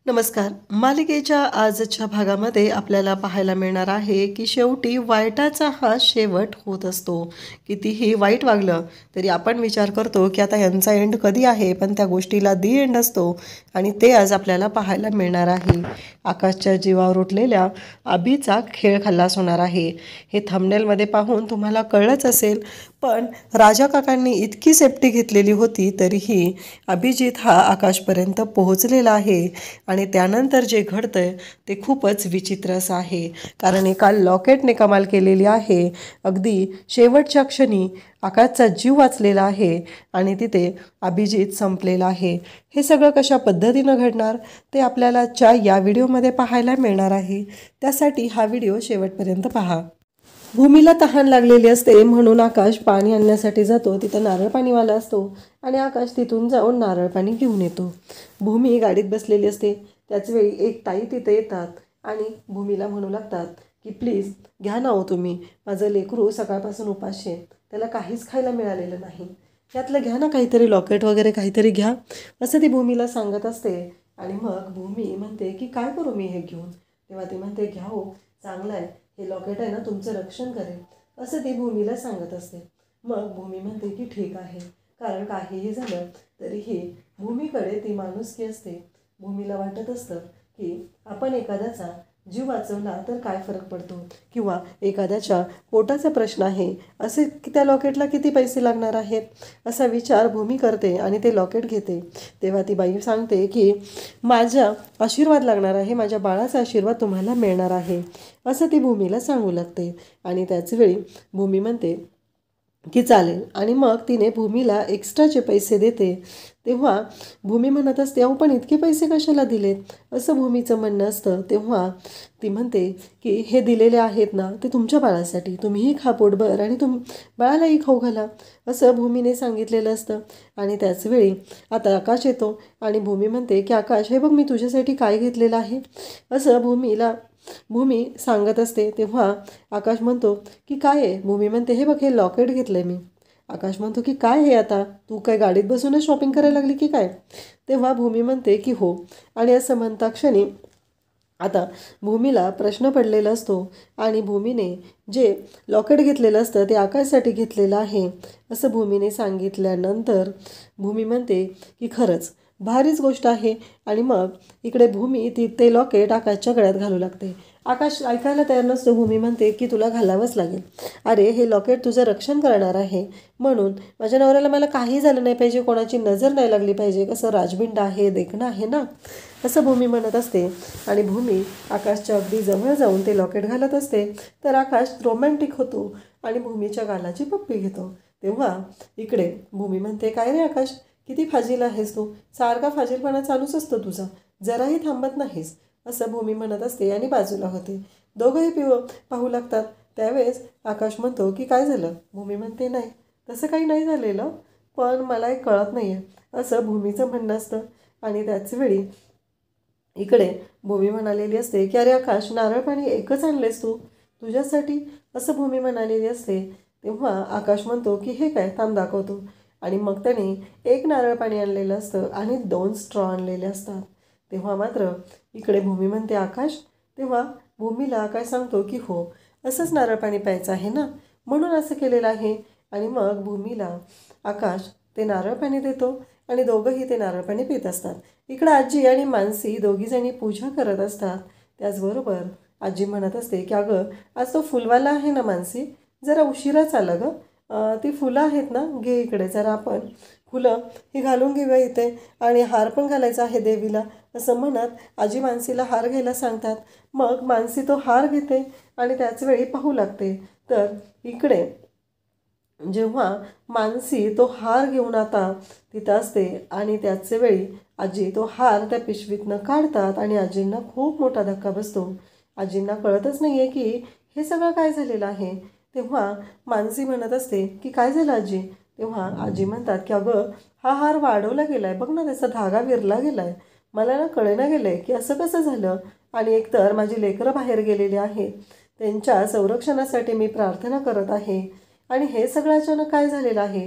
नमस्कार. मालिकेच्या आजच्या भागामध्ये आपल्याला पाहायला मिळणार आहे की शेवटी वाईटाचा हा शेवट होत असतो. कितीही वाईट वागलं तरी आपण विचार करतो की आता यांचा एंड कधी आहे, पण त्या गोष्टीला दी एंड असतो आणि ते आज आपल्याला पाहायला मिळणार आहे. आकाशच्या जीवावर उठलेल्या अभिचा खेळ खल्लास होणार आहे हे थंबनेलमध्ये पाहून तुम्हाला कळलंच असेल. पण राजा काकांनी इतकी सेफ्टी घेतलेली होती तरीही अभिजित हा आकाशपर्यंत पोहोचलेला आहे आणि त्यानंतर जे घडतंय ते खूपच विचित्र असं आहे. कारण एका लॉकेटने कमाल केलेली आहे. अगदी शेवटच्या क्षणी आकाशचा जीव वाचलेला आहे आणि तिथे अभिजित संपलेला आहे. हे सगळं कशा पद्धतीनं घडणार ते आपल्याला आजच्या या व्हिडिओमध्ये पाहायला मिळणार आहे. त्यासाठी हा व्हिडिओ शेवटपर्यंत पहा. भूमीला तहान लागलेली असते म्हणून आकाश पाणी आणण्यासाठी जातो. तिथं नारळ पाणीवाला असतो आणि आकाश तिथून जाऊन नारळ पाणी घेऊन येतो. भूमी गाडीत बसलेली असते. त्याचवेळी एक ताई तिथे येतात आणि भूमीला म्हणू लागतात की प्लीज घ्या ना हो तुम्ही, माझं लेकरू सकाळपासून उपाशी आहे, त्याला काहीच खायला मिळालेलं नाही, यातलं घ्या ना काहीतरी, लॉकेट वगैरे काहीतरी घ्या, असं ती भूमीला सांगत असते. आणि मग भूमी म्हणते की काय करू मी हे घेऊन. तेव्हा ती म्हणते घ्या हो, चांगलं आहे, हे लॉकेट आहे ना तुमचं रक्षण करेल, असं ती भूमीला सांगत असते. मग भूमी म्हणते की ठीक आहे, कारण काहीही झालं तरीही भूमीकडे ती माणुसकी असते. भूमीला वाटत असतं की आपण एखाद्याचा जीव वाचवला तर काय फरक पडतो, किंवा एखाद्याच्या पोटाचा प्रश्न आहे असे की त्या लॉकेटला किती पैसे लागणार आहेत, असा विचार भूमी करते आणि ते लॉकेट घेते. तेव्हा ती बाई सांगते की माझा आशीर्वाद लागणार आहे, माझ्या बाळाचा आशीर्वाद तुम्हाला मिळणार आहे, असं ती भूमीला सांगू लागते. आणि त्याचवेळी भूमी म्हणते की चालेल, आणि मग तिने भूमीला एक्स्ट्राचे पैसे देते. तेव्हा भूमी म्हणत असते अहो पण इतके पैसे कशाला दिलेत, असं भूमीचं म्हणणं असतं. तेव्हा ती म्हणते की हे दिलेले आहेत ना ते तुमच्या बाळासाठी, तुम्हीही खा पोटभर आणि बाळालाही खाऊ घाला, असं भूमीने सांगितलेलं असतं. आणि त्याचवेळी आता आकाश येतो आणि भूमी म्हणते की आकाश हे बघ मी तुझ्यासाठी काय घेतलेलं आहे, असं भूमी सांगत असते. तेव्हा आकाश म्हणतो की काय आहे. भूमी म्हणते हे बघ हे लॉकेट घेतलं आहे मी. आकाश म्हणतो की काय हे, आता तू काय गाडीत बसूनच शॉपिंग करायला लागली की काय. तेव्हा भूमी म्हणते की हो. आणि असं म्हणता क्षणी आता भूमीला प्रश्न पडलेला असतो आणि भूमीने जे लॉकेट घेतलेलं असतं ते आकाशसाठी घेतलेलं आहे असं भूमीने सांगितल्यानंतर भूमी म्हणते की खरंच भारीच गोष्ट आहे. आणि मग इकडे भूमी ते लॉकेट आकाशच्या गळ्यात घालू लागते. आकाश ऐकायला तयार नसतो. भूमी म्हणते की तुला घालावंच लागेल, अरे हे लॉकेट तुझं रक्षण करणार आहे, म्हणून माझ्या नवऱ्याला मला काही झालं नाही पाहिजे, कोणाची नजर नाही लागली पाहिजे, कसं राजबिंड आहे, देखणं आहे ना, असं भूमी म्हणत असते. आणि भूमी आकाशच्या अगदी जवळ जाऊन ते लॉकेट घालत असते. तर आकाश रोमॅन्टिक होतो आणि भूमीच्या गालाची पप्पी घेतो. तेव्हा इकडे भूमी म्हणते काय रे आकाश, किती फाजील आहेस तू, सारखा फाजीलपणा चालूच असतो तुझा, जराही थांबत नाहीस, असं भूमी म्हणत असते आणि बाजूला होते. दोघंही पाहू लागतात. त्यावेळेस आकाश म्हणतो की काय झालं. भूमी म्हणते नाही तसं काही नाही झालेलं, पण मला एक कळत नाही आहे, असं भूमीचं म्हणणं असतं. आणि त्याचवेळी इकडे भूमी म्हणालेली असते की अरे आकाश नारळ पाणी एकच आणलेस तू तुझ्यासाठी, असं भूमी म्हणालेली असते. तेव्हा आकाश म्हणतो की हे काय, थांब दाखवतो. आणि मग त्याने एक नारळ पाणी आणलेलं असतं आणि 2 स्ट्रॉ आणलेले असतात. तेव्हा मात्र इकडे भूमी म्हणते आकाश. तेव्हा भूमीला आकाश सांगतो की हो, असंच नारळ पाणी प्यायचं आहे ना, म्हणून असं केलेलं आहे. आणि मग भूमीला आकाश ते नारळ पाणी देतो आणि दोघंही ते नारळ पाणी पित असतात. इकडं आजी आणि मानसी दोघीजणी पूजा करत असतात. त्याचबरोबर आजी म्हणत असते की अगं आज तो फुलवाला आहे ना मानसी, जरा उशिराच आला गं, ती फुलं आहेत ना, घे इकडे जरा आपण फुलं ही घालून घेऊया इथे, आणि हार पण घालायचा आहे देवीला, असं म्हणत आजी मानसीला हार घ्यायला सांगतात. मग मानसी तो हार घेते आणि त्याचवेळी पाहू लागते. तर इकडे जेव्हा मानसी तो हार घेऊन आता तिथं असते आणि त्याच वेळी आजी तो हार त्या पिशवीतनं काढतात आणि आजींना खूप मोठा धक्का बसतो. आजींना कळतच नाही आहे की हे सगळं काय झालेलं आहे. तेव्हा मानसी म्हणत असते की काय झालं आजी. तेव्हा आजी म्हणतात की अगं हा हार वाढवला गेला आहे, बघ ना त्याचा धागा विरला गेला आहे, मला ना कळेना गेलं आहे की असं कसं झालं. आणि एकतर माझी लेकरं बाहेर गेलेली आहेत, त्यांच्या संरक्षणासाठी मी प्रार्थना करत आहे, आणि हे सगळं अचानक काय झालेलं आहे,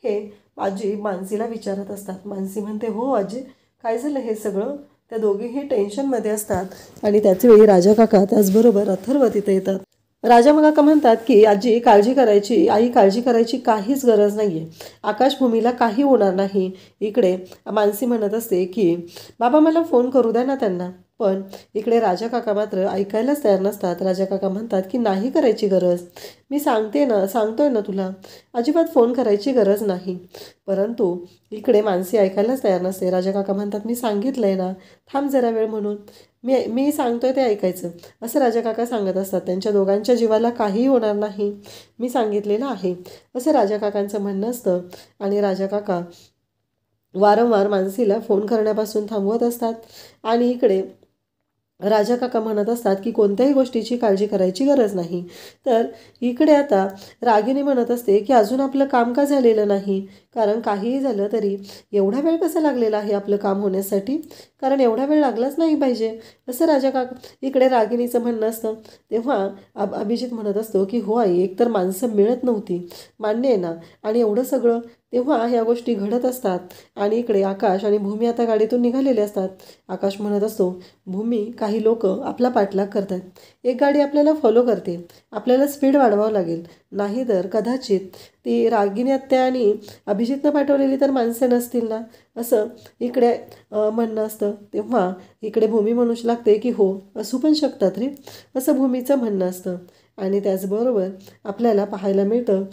हे आजी मानसीला विचारत असतात. मानसी म्हणते हो आजी काय झालं हे सगळं. त्या दोघेही टेन्शनमध्ये असतात आणि त्याच वेळी राजा काका त्याचबरोबर अथर्व तिथे येतात. राजा काका म्हणतात की आजी काळजी करायची, आई काळजी करायची काहीच गरज नाही आहे. आकाशभूमीला काही होणार नाही. इकडे मानसी म्हणत असते की बाबा मला फोन करू द्या ना त्यांना. पण इकडे राजा काका मात्र ऐकायलाच तयार नसतात. राजा काका म्हणतात की नाही करायची गरज, मी सांगतोय ना तुला, अजिबात फोन करायची गरज नाही. परंतु इकडे मानसी ऐकायलाच तयार नसते. राजा काका म्हणतात मी सांगितलंय ना, थांब जरा वेळ म्हणून, मी सांगतोय ते ऐकायचं, असं राजा काका सांगत असतात. त्यांच्या दोघांच्या जीवाला काहीही होणार नाही, मी सांगितलेलं आहे, असं राजा काकांचं म्हणणं असतं. आणि राजा काका वारंवार मानसीला फोन करण्यापासून थांबवत असतात. आणि इकडे राजा काका म्हणत असतात की कोणत्याही गोष्टीची काळजी करायची गरज नाही. तर इकडे आता रागिनी म्हणत असते की अजून आपलं काम का झालेलं नाही, कारण काहीही झालं तरी एवढा वेळ कसा लागलेला आहे आपलं काम होण्यासाठी, कारण एवढा वेळ लागलाच नाही पाहिजे, असं राजा काका इकडे रागिनीचं म्हणणं असतं. तेव्हा अभिजित म्हणत असतो की हो आई, एकतर माणसं मिळत नव्हती, मान्य आहे ना, आणि एवढं सगळं, तेव्हा ह्या गोष्टी घडत असतात. आणि इकडे आकाश आणि भूमी आता गाडीतून निघालेले असतात. आकाश म्हणत असतो भूमी, काही लोक आपला पाठलाग करतात, एक गाडी आपल्याला फॉलो करते, आपल्याला स्पीड वाढवावं लागेल, नाही तर कदाचित ती रागिनी आत्या आणि अभिजितनं पाठवलेली तर माणसं नसतील ना, असं इकडे म्हणणं असतं. तेव्हा इकडे भूमी म्हणू लागते की हो, असू पण शकतात रे, असं भूमीचं म्हणणं असतं. आणि त्याचबरोबर आपल्याला पाहायला मिळतं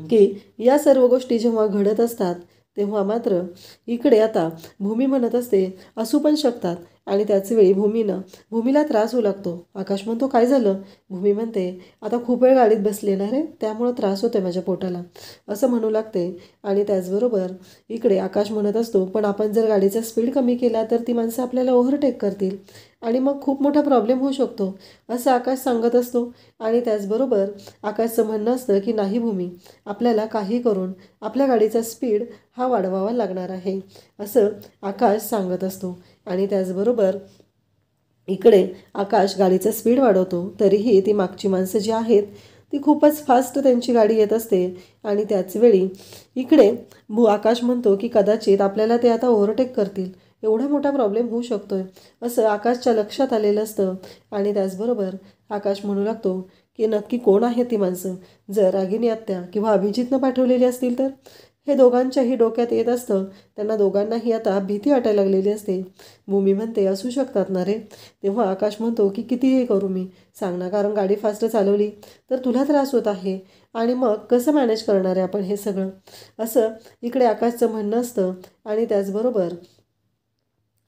की या सर्व गोष्टी जेव्हा घडत असतात तेव्हा मात्र इकडे आता भूमी म्हणत असते असू पण शकतात. आणि त्याचवेळी भूमीला त्रास होऊ लागतो. आकाश म्हणतो काय झालं, भूमी म्हणते आता खूप वेळ गाडीत बसले ना रे, त्यामुळं त्रास होतोय माझ्या पोटाला, असं म्हणू लागते. आणि त्याचबरोबर इकडे आकाश म्हणत असतो पण आपण जर गाडीचा स्पीड कमी केला तर ती माणसं आपल्याला ओव्हरटेक करतील आणि मग खूप मोठा प्रॉब्लेम होऊ शकतो, असं आकाश सांगत असतो. आणि त्याचबरोबर आकाशचं म्हणणं असतं की नाही भूमी, आपल्याला काही करून आपल्या गाडीचा स्पीड हा वाढवावा लागणार आहे, असं आकाश सांगत असतो. आणि त्याचबरोबर इकडे आकाश गाडीचा स्पीड वाढवतो, तरीही ती मागची माणसं जी आहेत ती खूपच फास्ट त्यांची गाडी येत असते. आणि त्याचवेळी इकडे आकाश म्हणतो की कदाचित आपल्याला ते आता ओव्हरटेक करतील, एवढा मोठा प्रॉब्लेम होऊ शकतोय, असं आकाशच्या लक्षात आलेलं असतं. आणि त्याचबरोबर आकाश म्हणू लागतो की नक्की कोण आहेत ती माणसं, जर रागिनी आत्या किंवा अभिजितनं पाठवलेली असतील तर, हे दोघांच्याही डोक्यात येत असतं. त्यांना दोघांनाही आता भीती वाटायला लागलेली असते. भूमी म्हणते असू शकतात ना रे. तेव्हा आकाश म्हणतो की कितीही करू मी, सांग ना, कारण गाडी फास्ट चालवली तर तुला त्रास होत आहे आणि मग कसं मॅनेज करणार आहे आपण हे सगळं, असं इकडे आकाशचं म्हणणं असतं. आणि त्याचबरोबर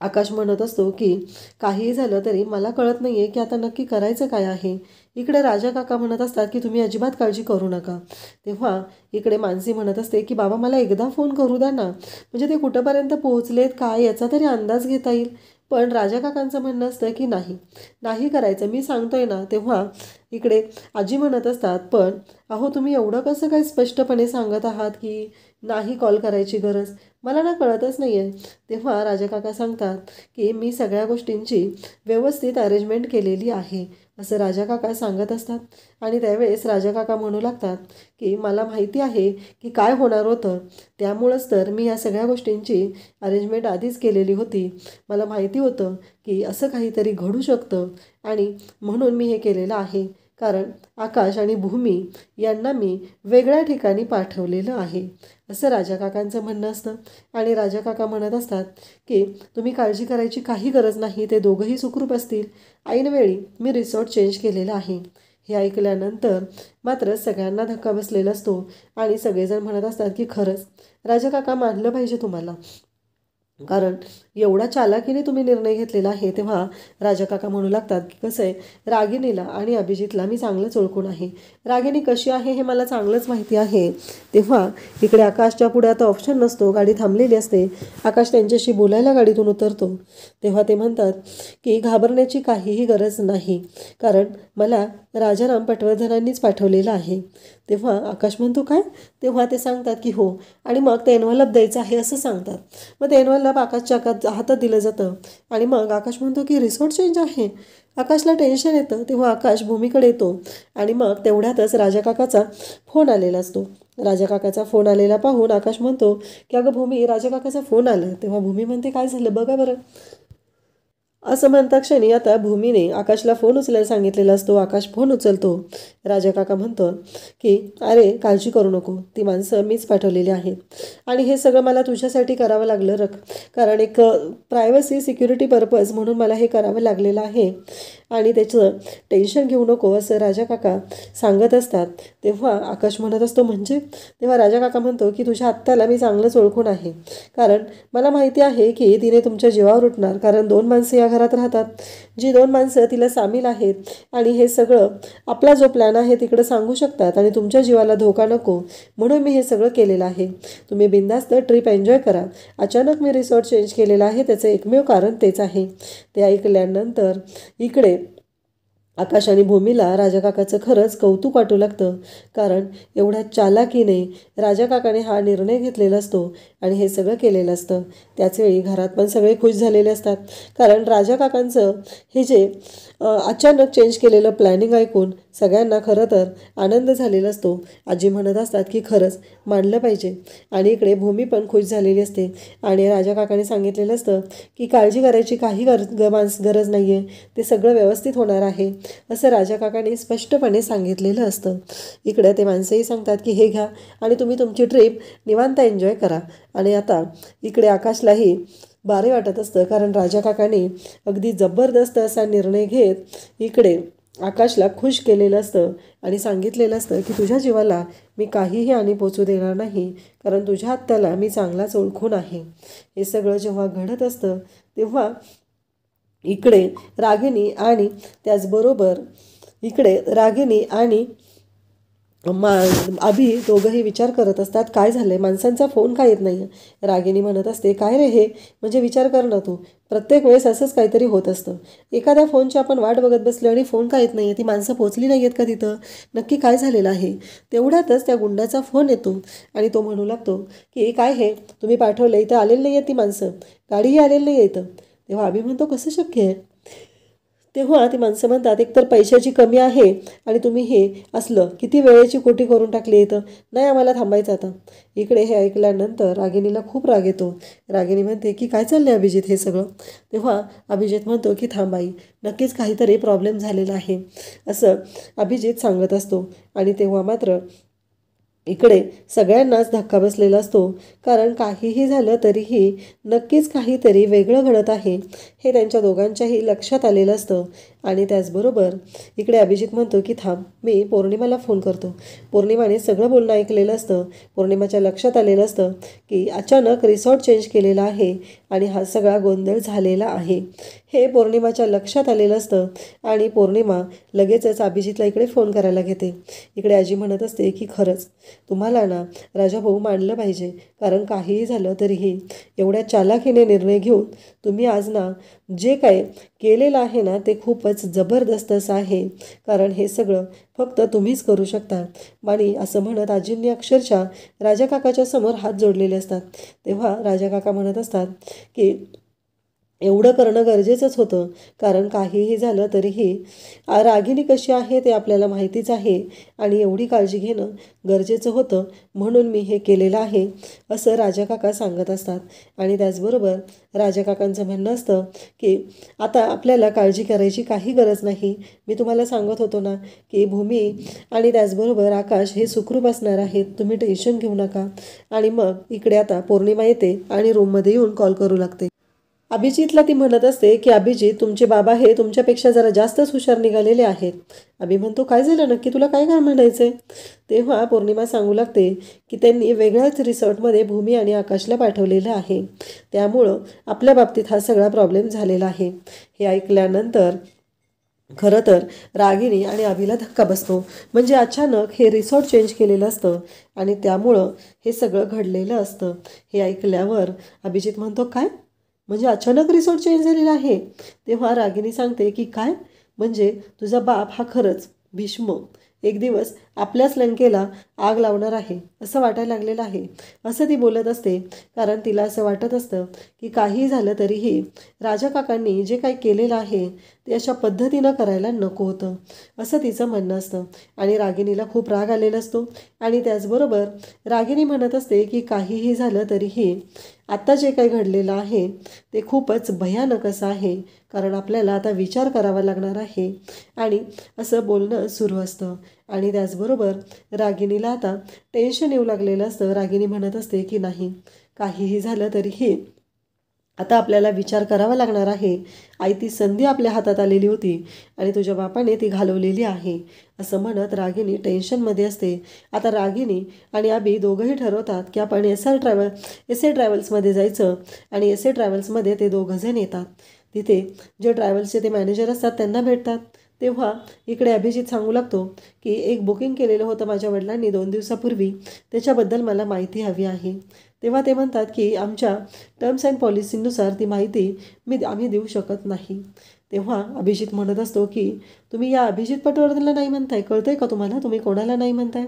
आकाश म्हणत असतो की काहीही झालं तरी मला कळत नाही आहे की आता नक्की करायचं काय आहे. इकडे राजा काका म्हणत असतात की तुम्ही अजिबात काळजी करू नका. तेव्हा इकडे मानसी म्हणत असते की बाबा मला एकदा फोन करू द्या ना, म्हणजे ते कुठंपर्यंत पोहोचलेत काय याचा तरी अंदाज घेता येईल. पण राजा काकांचं म्हणणं असतं की नाही करायचं, मी सांगतोय ना. तेव्हा इकडे आजी म्हणत असतात पण अहो तुम्ही एवढं कसं काय स्पष्टपणे सांगत आहात की नाही कॉल करायची गरज, मला ना कळतच नाही आहे. तेव्हा राजा काका सांगतात की मी सगळ्या गोष्टींची व्यवस्थित अरेंजमेंट केलेली आहे, असं राजा काका सांगत असतात. आणि त्यावेळेस राजा काका म्हणू लागतात की मला माहिती आहे की काय होणार होतं, त्यामुळंच तर मी या सगळ्या गोष्टींची अरेंजमेंट आधीच केलेली होती. मला माहिती होतं की असं काहीतरी घडू शकतं आणि म्हणून मी हे केलेलं आहे, कारण आकाश आणि भूमी यांना मी वेगळ्या ठिकाणी पाठवलेलं आहे, असं राजा काकांचं म्हणणं असतं. आणि राजा काका म्हणत असतात की तुम्ही काळजी करायची काही गरज नाही, ते दोघंही सुखरूप असतील. ऐनवेळी मी रिसॉर्ट चेंज केलेलं आहे. हे ऐकल्यानंतर मात्र सगळ्यांना धक्का बसलेला असतो आणि सगळेजण म्हणत असतात की खरंच राजा काका, मानलं पाहिजे तुम्हाला, कारण एवढा चालाकीने तुम्ही निर्णय घेतलेला आहे. तेव्हा राजा काका म्हणू लागतात की कसं आहे, रागिनीला आणि अभिजितला मी चांगलंच ओळखून आहे, रागिनी कशी आहे हे मला चांगलंच माहिती आहे. तेव्हा इकडे आकाशच्या पुढे आता ऑप्शन नसतो, गाडी थांबलेली असते. आकाश त्यांच्याशी बोलायला गाडीतून उतरतो. तेव्हा ते म्हणतात की घाबरण्याची काहीही गरज नाही, कारण मला राजाराम पटवर्धनांनीच पाठवलेलं आहे. तेव्हा आकाश म्हणतो काय, तेव्हा ते सांगतात की हो, आणि मग ते एनव्हलप द्यायचं आहे असं सांगतात. मग ते एनव्हलप आकाशच्या हातात दिलं जातं. आणि मग आकाश म्हणतो की रिसॉर्ट चेंज आहे. आकाशला टेन्शन येतं. तेव्हा आकाश भूमीकडे येतो आणि मग तेवढ्यातच राजा काकाचा फोन आलेला असतो. राजा काकाचा फोन आलेला पाहून आकाश म्हणतो की अगं भूमी, राजा काकाचा फोन आला. तेव्हा भूमी म्हणते काय झालं बघा बरं. असं म्हणता क्षणी आता भूमीने आकाशला फोन उचलायला सांगितलेला असतो. आकाश फोन उचलतो. राजा काका म्हणतो की अरे काळजी करू नको, ती माणसं मीच पाठवलेली आहेत आणि हे सगळं मला तुझ्यासाठी करावं लागलं कारण एक प्रायव्हसी सिक्युरिटी पर्पज म्हणून मला हे करावं लागलेलं आहे आणि त्याचं टेन्शन घेऊ नको असं राजा काका सांगत असतात. तेव्हा आकाश म्हणत असतो म्हणजे, तेव्हा राजा काका म्हणतो की तुझ्या आत्याला मी चांगलंच ओळखून आहे, कारण मला माहिती आहे की तिने तुमच्या जीवावर उठणार, कारण 2 माणसं या घरात राहतात, जी 2 माणसं तिला सामील आहेत आणि हे सगळं आपला जो प्लॅन आहे तिकडं सांगू शकतात आणि तुमच्या जीवाला धोका नको म्हणून मी हे सगळं केलेलं आहे. तुम्ही बिंदास्त ट्रिप एन्जॉय करा. अचानक मी रिसॉर्ट चेंज केलेला आहे, त्याचं एकमेव कारण तेच आहे. ते ऐकल्यानंतर इकडे आकाश आणि भूमीला राजा काकाचं खरंच कौतुक वाटू लागतं, कारण एवढ्या चालाकीने राजा काकाने हा निर्णय घेतलेला असतो आणि हे सगळं केलेलं असतं. त्याचवेळी घरात पण सगळे खुश झालेले असतात, कारण राजा काकांचं हे जे अचानक चेंज केलेलं प्लॅनिंग ऐकून सगळ्यांना खरं तर आनंद झालेला असतो. आजी म्हणत असतात की खरंच मानलं पाहिजे आणि इकडे भूमी पण खुश झालेली असते आणि राजा काकाने सांगितलेलं असतं की काळजी करायची काही गरज नाही आहे, ते सगळं व्यवस्थित होणार आहे असं राजा काकाने स्पष्टपणे सांगितलेलं असतं. इकडे ते माणसंही सांगतात की हे घ्या आणि तुम्ही तुमची ट्रिप निवांत एन्जॉय करा. आणि आता इकडे आकाशलाही बारे वाटत असतं, कारण राजा काकाने अगदी जबरदस्त असा निर्णय घेत इकडे आकाशला खुश केलेलं असतं आणि सांगितलेलं असतं की तुझ्या जीवाला मी काहीही हानी पोचू देणार नाही, कारण तुझ्या आत्याला मी चांगलाच ओळखून आहे. हे सगळं जेव्हा घडत असतं तेव्हा इकडे रागिनी आणि त्याचबरोबर इकडे रागिनी आणि अभि दोघंही विचार करत असतात काय झालंय, माणसांचा फोन का येत नाही. रागिनी म्हणत असते काय रे हे, म्हणजे विचार कर ना तू, प्रत्येक वेळेस असंच काहीतरी होत असतं. एखाद्या फोनची आपण वाट बघत बसलो आणि फोन का येत नाही आहे, ती माणसं पोचली नाही आहेत का तिथं, नक्की काय झालेलं आहे. तेवढ्यातच त्या गुंडाचा फोन येतो आणि तो म्हणू लागतो की काय हे तुम्ही पाठवलं, इथं आलेलं नाही आहेत ती माणसं, गाडीही आलेली नाही आहे इथं. तेव्हा अभि म्हणतो कसं शक्य आहे. तेव्हा ती माणसं म्हणतात एकतर पैशाची कमी आहे आणि तुम्ही हे असलं किती वेळेची खोटी करून टाकली इथं, नाही आम्हाला थांबायचं आता. इकडे हे ऐकल्यानंतर रागिनीला खूप राग येतो. रागिनी म्हणते की काय चाललं आहे अभिजित हे सगळं. तेव्हा अभिजित म्हणतो की थांबाई, नक्कीच काहीतरी प्रॉब्लेम झालेला आहे असं अभिजित सांगत असतो. आणि तेव्हा मात्र इकडे सगळ्यांनाच धक्का बसलेला असतो, कारण काहीही झालं तरीही नक्कीच काहीतरी वेगळं घडत आहे हे त्यांच्या दोघांच्याही लक्षात आलेलं असतं. आणि त्याचबरोबर इकडे अभिजित म्हणतो की थांब, मी पौर्णिमाला फोन करतो. पौर्णिमाने सगळं बोलणं ऐकलेलं असतं. पौर्णिमाच्या लक्षात आलेलं असतं की अचानक रिसॉर्ट चेंज केलेला आहे आणि हा सगळा गोंधळ झालेला आहे हे पौर्णिमाच्या लक्षात आलेलं असतं. आणि पौर्णिमा लगेचच अभिजितला इकडे फोन करायला घेते. इकडे आजी म्हणत असते की खरंच तुम्हाला ना राजाभाऊ मानलं पाहिजे, कारण काहीही झालं तरीही एवढ्या चालाखीने निर्णय घेऊन तुम्ही आज ना जे काय केलेलं आहे ना ते खूपच जबरदस्त असं आहे, कारण हे सगळं फक्त तुम्हीच करू शकता. आणि असं म्हणत आजींनी अक्षरशः राजा काकाच्या समोर हात जोडलेले असतात. तेव्हा राजा काका म्हणत असतात की एवढं करणं गरजेचंच होतं, कारण काहीही झालं तरीही रागिनी कशी आहे ते आपल्याला माहितीच आहे आणि एवढी काळजी घेणं गरजेचं होतं म्हणून मी हे केलेलं आहे असं राजा काका सांगत असतात. आणि त्याचबरोबर राजा काकांचं म्हणणं असतं की आता आपल्याला काळजी करायची काही गरज नाही. मी तुम्हाला सांगत होतो ना की भूमी आणि त्याचबरोबर आकाश हे सुखरूप असणार आहेत, तुम्ही टेन्शन घेऊ नका. आणि मग इकडे आता पौर्णिमा येते आणि रूममध्ये येऊन कॉल करू लागते. अभिजितला ती म्हणत असते की अभिजित तुमचे बाबा हे तुमच्यापेक्षा जरा जास्तच हुशार निघालेले आहेत. अभि म्हणतो काय झालं नक्की, तुला काय काय म्हणायचं आहे. तेव्हा पौर्णिमा सांगू लागते की त्यांनी वेगळ्याच रिसॉर्टमध्ये भूमी आणि आकाशला पाठवलेलं आहे, त्यामुळं आपल्या बाबतीत हा सगळा प्रॉब्लेम झालेला आहे. हे ऐकल्यानंतर खरं तर रागिनी आणि अभिला धक्का बसतो, म्हणजे अचानक हे रिसॉर्ट चेंज केलेलं असतं आणि त्यामुळं हे सगळं घडलेलं असतं. हे ऐकल्यावर अभिजित म्हणतो काय, म्हणजे अचानक रिसॉर्ट चेंज झालेला आहे. तेव्हा रागिनी सांगते की काय, म्हणजे तुझा बाप हा खरंच भीष्म एक दिवस आपल्याच लंकेला आग लावणार आहे असं वाटायला लागलेलं आहे असं ती बोलत असते. कारण तिला असं वाटत असतं की काही झालं तरीही राजा काकांनी जे काही केलेलं आहे ते अशा पद्धतीनं करायला नको होतं असं तिचं म्हणणं असतं. आणि रागिणीला खूप राग आलेला असतो. आणि त्याचबरोबर रागिणी म्हणत असते की काहीही झालं तरीही आत्ता जे काही घडलेलं आहे ते खूपच भयानक असं आहे. कारण आपल्याला आता विचार करावा लागणार आहे. आणि असं बोलणं सुरू असतं. आणि त्याचबरोबर रागिणीला आता टेन्शन येऊ लागलेलं असतं. रागिणी म्हणत असते की नाही, काहीही झालं तरीही आता आपल्याला विचार करावा लागणार आहे. आई, ती संधी आपल्या हातात आलेली होती आणि तुझ्या बापाने ती घालवलेली आहे असं म्हणत रागिणी टेन्शनमध्ये असते. आता रागिणी आणि अभि दोघंही ठरवतात की आपण एस ए ट्रॅव्हल्समध्ये जायचं. आणि एस ए ट्रॅव्हल्समध्ये ते दोघंजण येतात. तिथे जे ट्रॅव्हल्सचे ते मॅनेजर असतात त्यांना भेटतात. तेव्हा इकडे अभिजित सांगू लागतो की एक बुकिंग केलेलं होतं माझ्या वडिलांनी 2 दिवसापूर्वी, त्याच्याबद्दल मला माहिती हवी आहे. तेव्हा ते म्हणतात की आमच्या टर्म्स अँड पॉलिसीनुसार ती माहिती आम्ही देऊ शकत नाही. तेव्हा अभिजित म्हणत असतो की तुम्ही या अभिजित पटवर्धनला नाही म्हणताय, कळतंय का तुम्हाला, तुम्ही कोणाला नाही म्हणताय?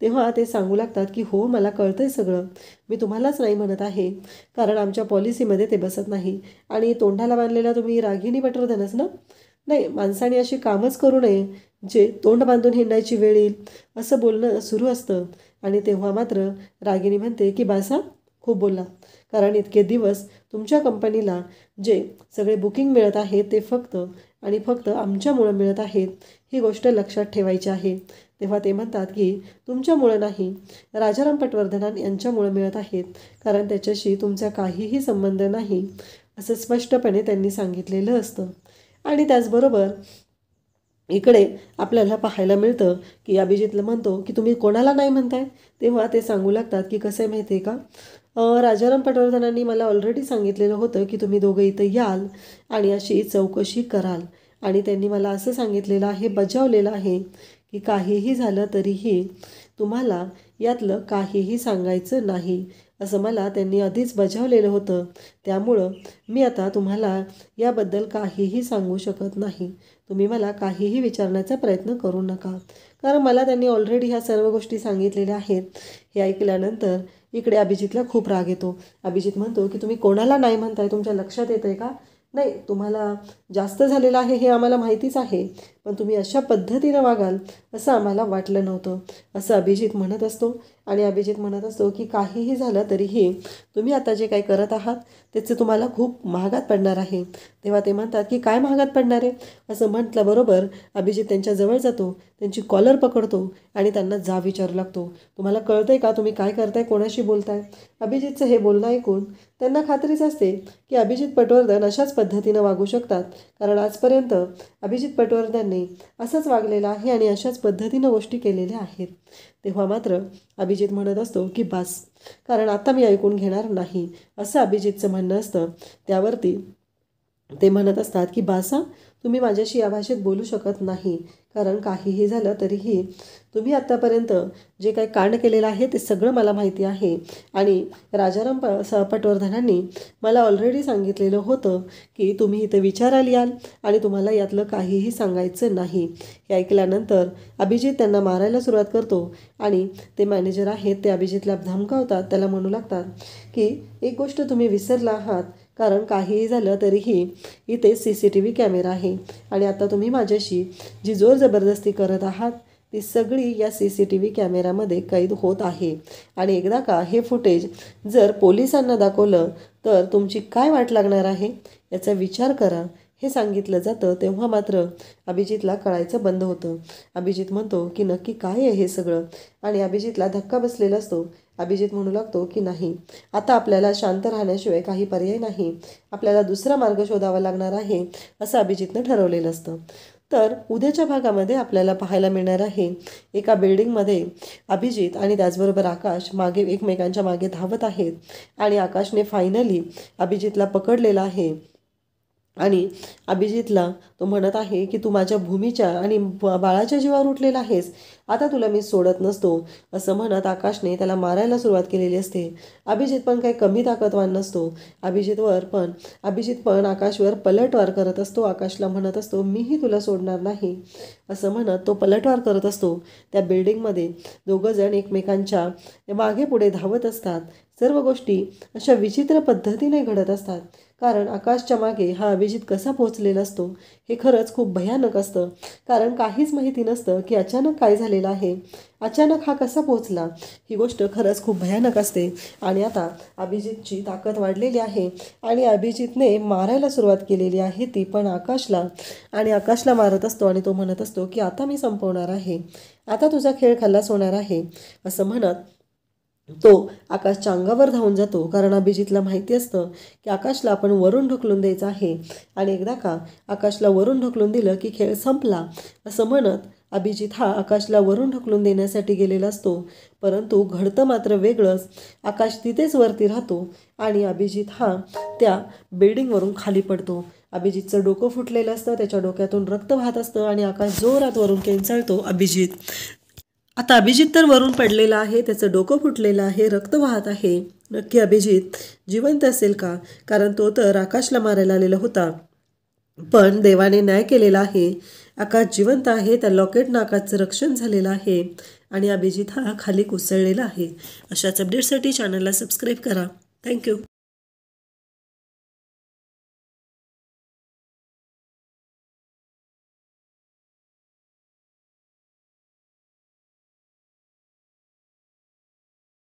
तेव्हा ते सांगू लागतात की हो, मला कळतंय सगळं, मी तुम्हालाच नाही म्हणत आहे कारण आमच्या पॉलिसीमध्ये ते बसत नाही. आणि तोंडाला बांधलेला तुम्ही रागिणी पटवर्धनच ना? नाही, माणसाने अशी कामच करू नये जे तोंड बांधून हिंडायची वेळ येईल असं बोलणं सुरू असतं. आणि तेव्हा मात्र रागिणी म्हणते की बासा, खूप बोलला. कारण इतके दिवस तुमच्या कंपनीला जे सगळे बुकिंग मिळत आहे ते फक्त आणि फक्त आमच्यामुळं मिळत आहेत, ही गोष्ट लक्षात ठेवायची आहे. तेव्हा ते म्हणतात की तुमच्यामुळं नाही, राजाराम पटवर्धन यांच्यामुळं मिळत आहेत, कारण त्याच्याशी तुमचा काहीही संबंध नाही असं स्पष्टपणे त्यांनी सांगितलेलं असतं. आणि त्याचबरोबर इकडे आपल्याला पाहायला मिळतं की अभिजितला म्हणतो की तुम्ही कोणाला नाही म्हणताय? तेव्हा ते सांगू लागतात की कसं आहे माहिती आहे का, राजाराम पटवर्धनांनी मला ऑलरेडी सांगितलेलं होतं की तुम्ही दोघं इथं याल आणि अशी चौकशी कराल. आणि त्यांनी मला असं सांगितलेलं आहे, बजावलेलं आहे की काहीही झालं तरीही तुम्हाला यातलं काहीही सांगायचं नाही असं मला त्यांनी आधीच बजावलेलं होतं. त्यामुळं मी आता तुम्हाला याबद्दल काहीही सांगू शकत नाही. तुम्ही मला काहीही विचारण्याचा प्रयत्न करू नका, कारण मला त्यांनी ऑलरेडी ह्या सर्व गोष्टी सांगितलेल्या आहेत. हे ऐकल्यानंतर इकडे अभिजितला खूप राग येतो. अभिजित म्हणतो की तुम्ही कोणाला नाही म्हणताय, तुमच्या लक्षात येतं आहे का? नाही, तुम्हाला जास्त झालेलं आहे हे आम्हाला माहितीच आहे, पण तुम्ही अशा पद्धतीनं वागाल असं आम्हाला वाटलं नव्हतं असं अभिजित म्हणत असतो. आणि अभिजित म्हणत असतो की काहीही झालं तरीही तुम्ही आता जे काही करत आहात त्याचे तुम्हाला खूप महागात पडणार आहे. तेव्हा ते म्हणतात की काय महागात पडणार आहे असं म्हटल्याबरोबर अभिजित त्यांच्याजवळ जातो, त्यांची कॉलर पकडतो आणि त्यांना जा विचारू लागतो, तुम्हाला कळतंय का तुम्ही काय करताय, कोणाशी बोलताय? अभिजितचं हे बोलणं ऐकून त्यांना खात्रीच असते की अभिजित पटवर्धन अशाच पद्धतीनं वागू शकतात, कारण आजपर्यंत अभिजित पटवर्धनने असंच वागलेलं आहे आणि अशाच पद्धतीनं गोष्टी केलेल्या आहेत. तेव्हा मात्र अभिजित म्हणत असतो की बास, कारण आता मी ऐकून घेणार नाही असं अभिजितचं म्हणणं असतं. त्यावरती ते म्हणत असतात की बासा, तुम्ही माझ्याशी या भाषेत बोलू शकत नाही, कारण काहीही झालं तरीही तुम्ही आत्तापर्यंत जे काही कांड केलेलं आहे ते सगळं मला माहिती आहे. आणि राजाराम पटवर्धनांनी मला ऑलरेडी सांगितलेलं होतं की तुम्ही इथं विचारायला याल आणि तुम्हाला यातलं काहीही सांगायचं नाही. हे ऐकल्यानंतर अभिजित त्यांना मारायला सुरुवात करतो. आणि ते मॅनेजर आहेत ते अभिजितला धमकावतात, त्याला म्हणू लागतात की एक गोष्ट तुम्ही विसरला आहात, कारण काहीही झालं तरीही इथे CCTV कॅमेरा आहे आणि आता तुम्ही माझ्याशी जी जोर जबरदस्ती करत आहात ती सगळी या CCTV कॅमेऱ्यामध्ये कैद होत आहे. आणि एकदा का हे फुटेज जर पोलिसांना दाखवलं तर तुमची काय वाट लागणार आहे याचा विचार करा, हे सांगितलं जातं. तेव्हा मात्र अभिजितला कळायचं बंद होतं. अभिजित म्हणतो की नक्की काय आहे हे सगळं, आणि अभिजितला धक्का बसलेला असतो. अभिजित म्हणू लागतो की नाही, आता आपल्याला शांत राहण्याशिवाय काही पर्याय नाही, आपल्याला दुसरा मार्ग शोधावा लागणार आहे असं अभिजितनं ठरवलेलं असतं. तर उद्याच्या भागामध्ये आपल्याला पाहायला मिळणार आहे एका बिल्डिंगमध्ये अभिजित आणि त्याचबरोबर आकाश मागे एकमेकांच्या मागे धावत आहेत आणि आकाशने फायनली अभिजितला पकडलेला आहे. आणि अभिजितला तो म्हणत आहे की तू माझ्या भूमीच्या आणि बाळाच्या जीवावर उठलेला आहेस, आता तुला मी सोडत नसतो, असं म्हणत आकाशने त्याला मारायला सुरुवात केलेली असते. अभिजित पण काही कमी ताकदवान नसतो. अभिजित पण आकाशवर पलटवार करत असतो. आकाशला म्हणत असतो, मीही तुला सोडणार नाही, असं म्हणत तो पलटवार करत असतो. त्या बिल्डिंगमध्ये दोघंजण एकमेकांच्या मागे पुढे धावत असतात. सर्व गोष्टी अशा विचित्र पद्धतीने घडत असतात, कारण आकाशच्या मागे हा अभिजित कसा पोहोचलेला असतो हे खरंच खूप भयानक असतं. कारण काहीच माहिती नसतं की अचानक काय झालेलं आहे, अचानक हा कसा पोहोचला. ही गोष्ट खरंच खूप भयानक असते. आणि आता अभिजितची ताकद वाढलेली आहे आणि अभिजितने मारायला सुरुवात केलेली आहे, ती पण आकाशला. आणि आकाशला मारत असतो आणि तो म्हणत असतो की आता मी संपवणार आहे, आता तुझा खेळ खल्लास होणार आहे, असं म्हणत तो आकाशच्या अंगावर धावून जातो. कारण अभिजितला माहिती असतं की आकाशला आपण वरून ढकलून द्यायचं आहे, आणि एकदा का आकाशला वरून ढकलून दिलं की खेळ संपला, असं म्हणत अभिजित हा आकाशला वरून ढकलून देण्यासाठी गेलेला असतो. परंतु घडतं मात्र वेगळंच. आकाश तिथेच वरती राहतो आणि अभिजित हा त्या बिल्डिंगवरून खाली पडतो. अभिजितचं डोकं फुटलेलं असतं, त्याच्या डोक्यातून रक्त वाहत असतं आणि आकाश जोरात वरून किंचाळतो, अभिजित. आता अभिजित तर वरून पडलेला आहे, त्याचं डोकं फुटलेलं आहे, रक्त वाहत आहे. नक्की अभिजित जिवंत असेल का? कारण तो तर आकाशला मारायला आलेला होता, पण देवाने न्याय केलेला आहे. आकाश जिवंत आहे. त्या लॉकेटनं आकाशचं रक्षण झालेलं आहे आणि अभिजित हा खाली कोसळलेला आहे. अशाच अपडेटसाठी चॅनलला सबस्क्राईब करा. थँक्यू.